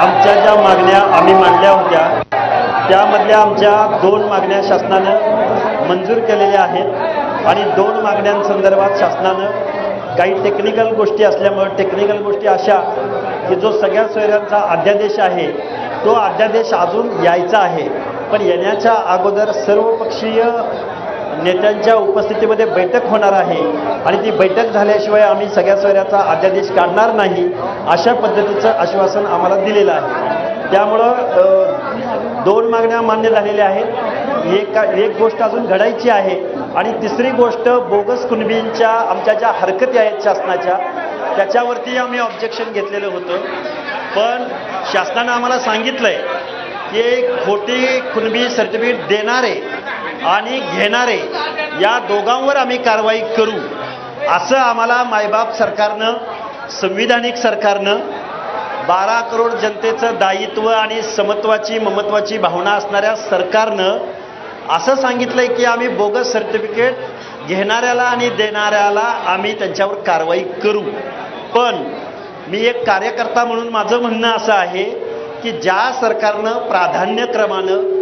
आमच्या ज्या मागण्या आम्ही मांडल्या होत्या त्यामधल्या आमच्या 2 मागण्या शासनानं मंजूर केलेल्या आहेत आणि 2 मागण्यांसंदर्भात शासनानं काही टेक्निकल गोष्टी असल्यामुळे टेक्निकल गोष्टी अशा की जो सगळ्या सोयऱ्यांचा अध्यादेश आहे तो अध्यादेश अजून यायचा आहे, पण येण्याच्या अगोदर सर्वपक्षीय नेत्यांच्या उपस्थितीमध्ये बैठक होणार आहे आणि ती बैठक झाल्याशिवाय आम्ही सगळ्या सोयऱ्याचा अध्यादेश काढणार नाही अशा पद्धतीचं आश्वासन आम्हाला दिलेलं आहे। त्यामुळं 2 मागण्या मान्य झालेल्या आहेत। एक गोष्ट अजून घडायची आहे आणि तिसरी गोष्ट बोगस कुणबींच्या आमच्या ज्या हरकती आहेत शासनाच्या त्याच्यावरती आम्ही ऑब्जेक्शन घेतलेलं होतं, पण शासनानं आम्हाला सांगितलंय की खोटी कुणबी सर्टिफिकेट देणारे आणि घेणारे या दोघांवर आम्ही कारवाई करू असं आम्हाला मायबाप सरकारनं, संविधानिक सरकारनं 12 करोड जनतेचं दायित्व आणि समत्वाची ममत्वाची भावना असणाऱ्या सरकारनं असं सांगितलंय की आम्ही बोगस सर्टिफिकेट घेणाऱ्याला आणि देणाऱ्याला आम्ही त्यांच्यावर कारवाई करू। पण मी एक कार्यकर्ता म्हणून माझं म्हणणं असं आहे की ज्या सरकारनं प्राधान्यक्रमानं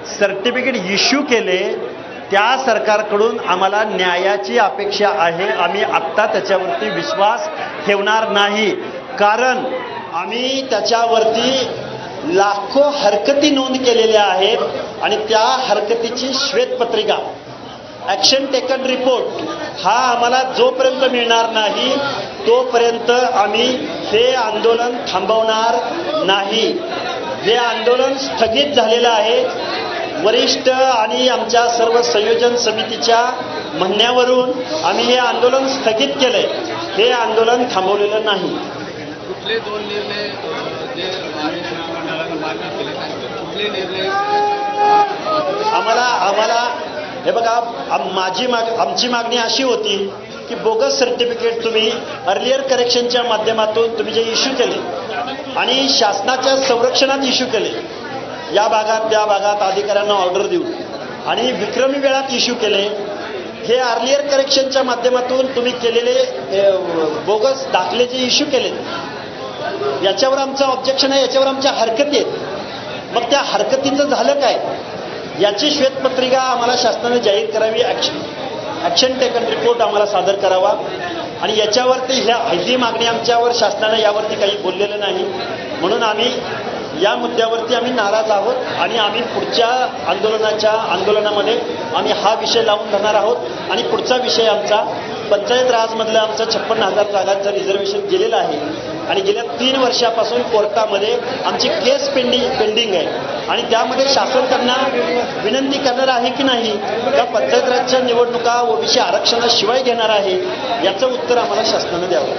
सर्टिफिकेट इश्यू केले त्या सरकारकडून आम्हाला न्यायाची अपेक्षा आहे। आम्ही आत्ता त्याच्यावरती विश्वास ठेवणार नाही, कारण आम्ही त्याच्यावरती लाखो हरकती नोंद केलेल्या आहेत आणि त्या हरकतीची श्वेतपत्रिका ॲक्शन टेकन रिपोर्ट हा आम्हाला जोपर्यंत मिळणार नाही तोपर्यंत आम्ही हे आंदोलन थांबवणार नाही। हे आंदोलन स्थगित झालेलं आहे। वरिष्ठ आणि आमच्या सर्व संयोजन समितीच्या म्हणण्यावरून आम्ही हे आंदोलन स्थगित केलंय, हे आंदोलन थांबवलेलं नाही। कुठले 2 निर्णय जे मान्य केले कुठले निर्णय आम्हाला हे बघा, आमची मागणी अशी होती की बोगस सर्टिफिकेट तुम्ही अर्लियर करेक्शनच्या माध्यमातून तुम्ही जे इश्यू केले आणि शासनाच्या संरक्षणात इश्यू केले, या भागात त्या भागात अधिकाऱ्यांना ऑर्डर देऊन आणि विक्रमी वेळात इश्यू केले, हे अर्लियर करेक्शनच्या माध्यमातून तुम्ही केलेले बोगस दाखले जे इश्यू केले याच्यावर आमचं ऑब्जेक्शन आहे, याच्यावर आमच्या हरकती आहेत। मग त्या हरकतीचं झालं काय याची श्वेतपत्रिका आम्हाला शासनाने जाहीर करावी, ॲक्शन टेकन रिपोर्ट आम्हाला सादर करावा आणि याच्यावरती ही मागणी आमच्यावर शासनाने यावरती काही बोललेलं नाही, म्हणून आम्ही या मुद्द्यावरती आम्ही नाराज आहोत आणि आम्ही पुढच्या आंदोलनामध्ये आम्ही हा विषय लावून धरणार आहोत। आणि पुढचा विषय आमचा पंचायत राजमधलं आमचं 56,000 जागांचं रिझर्वेशन गेलेलं आहे आणि गेल्या 3 वर्षापासून कोर्टामध्ये आमची केस पेंडिंग आहे आणि त्यामध्ये शासन त्यांना विनंती करणार आहे की नाही का पंचायत राजच्या निवडणुका ओबीसी आरक्षणाशिवाय घेणार आहे, याचं उत्तर आम्हाला शासनानं द्यावं।